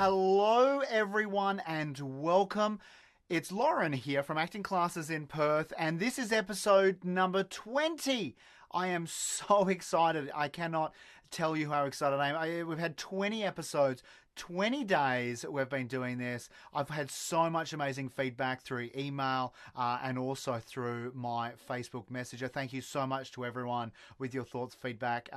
Hello, everyone, and welcome. It's Lauren here from Acting Classes in Perth, and this is episode number 20. I am so excited. I cannot tell you how excited I am. We've had 20 episodes, 20 days we've been doing this. I've had so much amazing feedback through email and also through my Facebook Messenger. Thank you so much to everyone with your thoughts, feedback,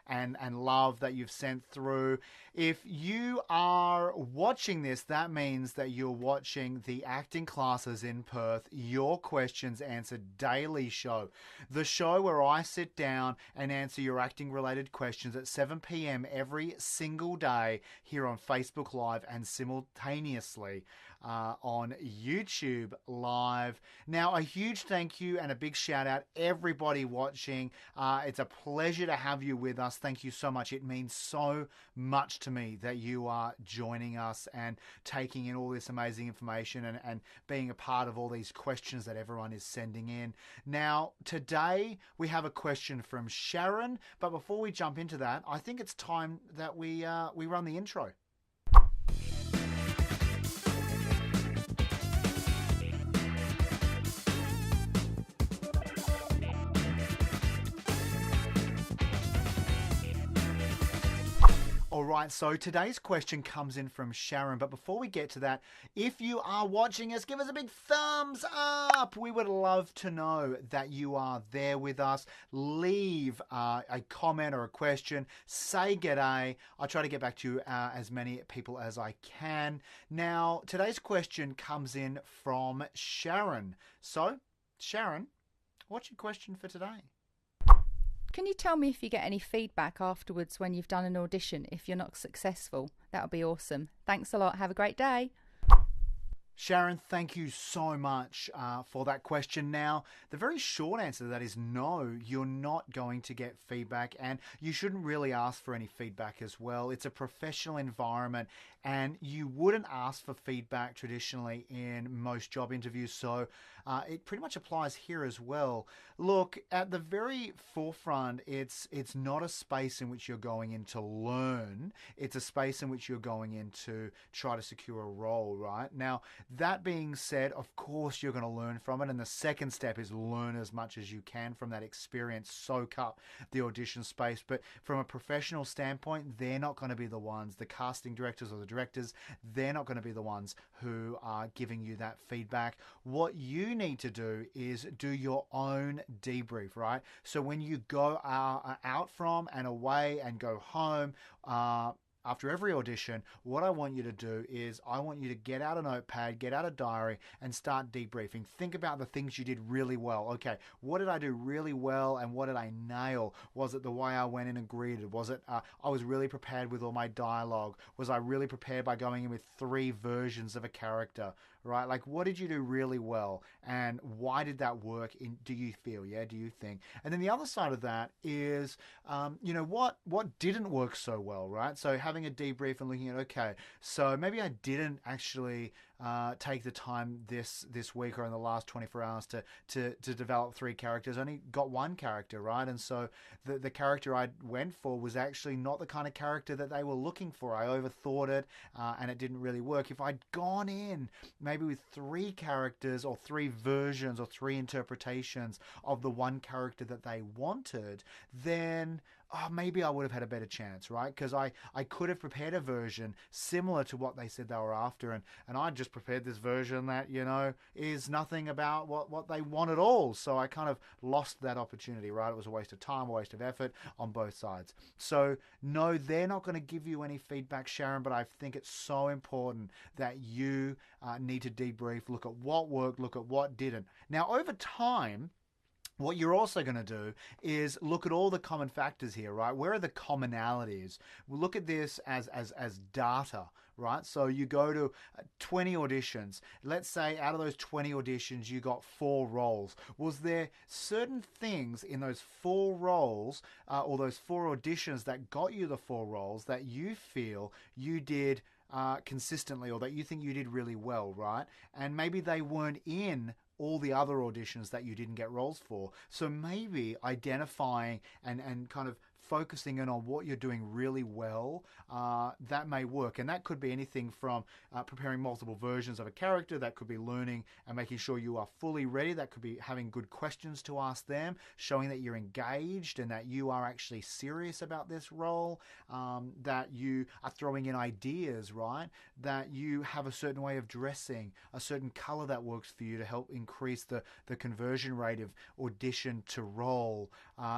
and love that you've sent through. If you are watching this, that means that you're watching the Acting Classes in Perth, Your Questions Answered daily show. The show where I sit down and answer your acting related questions at 7 p.m. every single day here on Facebook Live and simultaneously on YouTube Live. Now, a huge thank you and a big shout out everybody watching. It's a pleasure to have you with us. Thank you so much. It means so much to me that you are joining us and taking in all this amazing information and being a part of all these questions that everyone is sending in. Now, today we have a question from Sharon, but before we jump into that, I think it's time that we run the intro. All right, so today's question comes in from Sharon, but before we get to that, if you are watching us, give us a big thumbs up. We would love to know that you are there with us. Leave a comment or a question. Say g'day. I'll try to get back to you as many people as I can. Now, today's question comes in from Sharon. So, Sharon, what's your question for today? Can you tell me if you get any feedback afterwards when you've done an audition if you're not successful? That would be awesome. Thanks a lot. Have a great day. Sharon, thank you so much for that question. Now, the very short answer to that is no, you're not going to get feedback, and you shouldn't really ask for any feedback as well. It's a professional environment, and you wouldn't ask for feedback traditionally in most job interviews, so it pretty much applies here as well. Look, at the very forefront, it's not a space in which you're going in to learn. It's a space in which you're going in to try to secure a role, right? Now, that being said, of course, you're going to learn from it. And the second step is learn as much as you can from that experience, soak up the audition space. But from a professional standpoint, they're not going to be the ones, the casting directors or the directors, they're not going to be the ones who are giving you that feedback. What you need to do is do your own debrief, right? So when you go out from and away and go home, after every audition, what I want you to do is I want you to get out a notepad, get out a diary, and start debriefing. Think about the things you did really well. Okay, what did I do really well and what did I nail? Was it the way I went in and greeted? Was it I was really prepared with all my dialogue? Was I really prepared by going in with 3 versions of a character? Right? Like, what did you do really well? And why did that work? Do you feel? Yeah, do you think? And then the other side of that is, what didn't work so well, right? So having a debrief and looking at, okay, so maybe I didn't actually take the time this week or in the last 24 hours to develop 3 characters. I only got 1 character, right? And so the character I went for was actually not the kind of character that they were looking for. I overthought it, and it didn't really work. If I'd gone in maybe with 3 characters or 3 versions or 3 interpretations of the 1 character that they wanted, then maybe I would have had a better chance, right? Because I could have prepared a version similar to what they said they were after, and I just prepared this version that, is nothing about what they want at all. So I kind of lost that opportunity, right? It was a waste of time, a waste of effort on both sides. So no, they're not going to give you any feedback, Sharon, but I think it's so important that you need to debrief, look at what worked, look at what didn't. Now, over time, what you're also going to do is look at all the common factors here, right? Where are the commonalities? We'll look at this as data, right? So you go to 20 auditions. Let's say out of those 20 auditions, you got 4 roles. Was there certain things in those 4 roles or those 4 auditions that got you the 4 roles that you feel you did consistently or that you think you did really well, right? And maybe they weren't in all the other auditions that you didn't get roles for. So maybe identifying and kind of focusing in on what you're doing really well, that may work. And that could be anything from preparing multiple versions of a character. That could be learning and making sure you are fully ready. That could be having good questions to ask them, showing that you're engaged and that you are actually serious about this role, that you are throwing in ideas, right? That you have a certain way of dressing, a certain color that works for you to help increase the conversion rate of audition to role.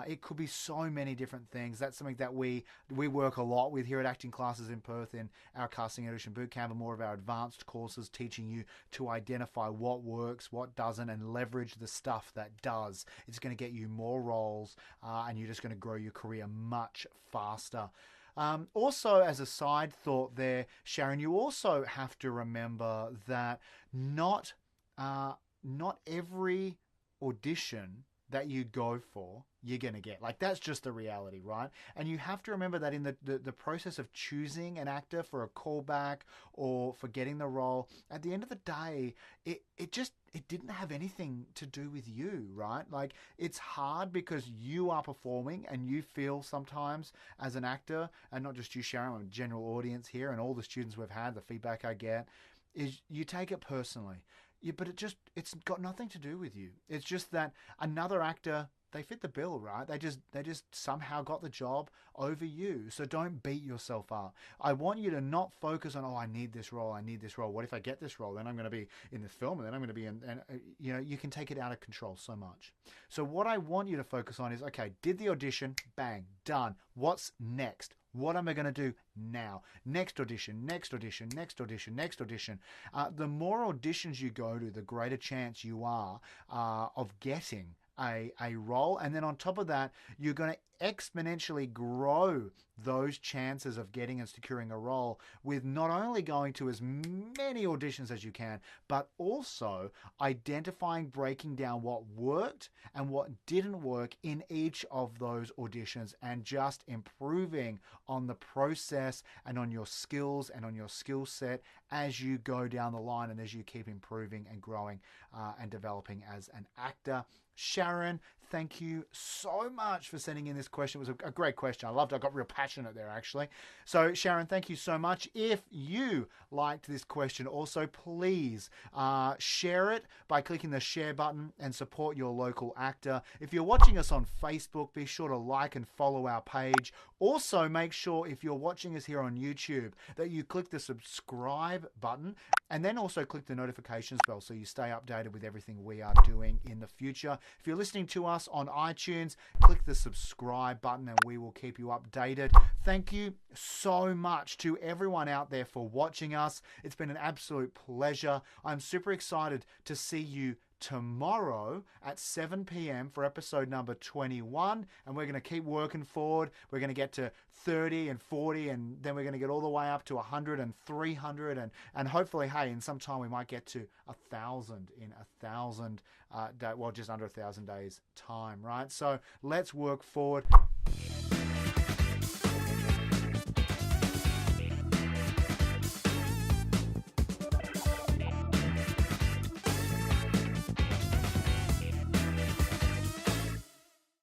It could be so many different things. That's something that we work a lot with here at Acting Classes in Perth in our Casting Audition Bootcamp, and more of our advanced courses teaching you to identify what works, what doesn't, and leverage the stuff that does. It's going to get you more roles, and you're just going to grow your career much faster. Also, as a side thought there, Sharon, you also have to remember that not every audition that you go for, you're going to get. Like, that's just the reality, right? And you have to remember that in the process of choosing an actor for a callback or for getting the role, at the end of the day, it didn't have anything to do with you, right? Like, it's hard because you are performing and you feel sometimes as an actor, and not just you, Sharon, I'm a general audience here, and all the students we've had, the feedback I get, is you take it personally. Yeah, but it's got nothing to do with you. It's just that another actor, they fit the bill, right? They just somehow got the job over you. So don't beat yourself up. I want you to not focus on, I need this role. What if I get this role? Then I'm going to be in the film, and then I'm going to be in, and you can take it out of control so much. So what I want you to focus on is, okay, did the audition, bang, done. What's next? What am I going to do now? Next audition, next audition, next audition, next audition. The more auditions you go to, the greater chance you are of getting a role. And then on top of that, you're going to exponentially grow those chances of getting and securing a role with not only going to as many auditions as you can, but also identifying, breaking down what worked and what didn't work in each of those auditions, and just improving on the process and on your skills and on your skill set as you go down the line and as you keep improving and growing and developing as an actor. Sharon, thank you so much for sending in this question. It was a great question. I loved it. I got real passionate there, actually. So, Sharon, thank you so much. If you liked this question also, please share it by clicking the share button and support your local actor. If you're watching us on Facebook, be sure to like and follow our page. Also, make sure if you're watching us here on YouTube that you click the subscribe button, and then also click the notifications bell so you stay updated with everything we are doing in the future. If you're listening to us on iTunes, click the subscribe button and we will keep you updated. Thank you so much to everyone out there for watching us. It's been an absolute pleasure. I'm super excited to see you tomorrow at 7 p.m. for episode number 21, and we're going to keep working forward. We're going to get to 30 and 40, and then we're going to get all the way up to 100 and 300, and hopefully, hey, in some time we might get to 1,000 in 1,000 just under 1,000 days time, right? So let's work forward.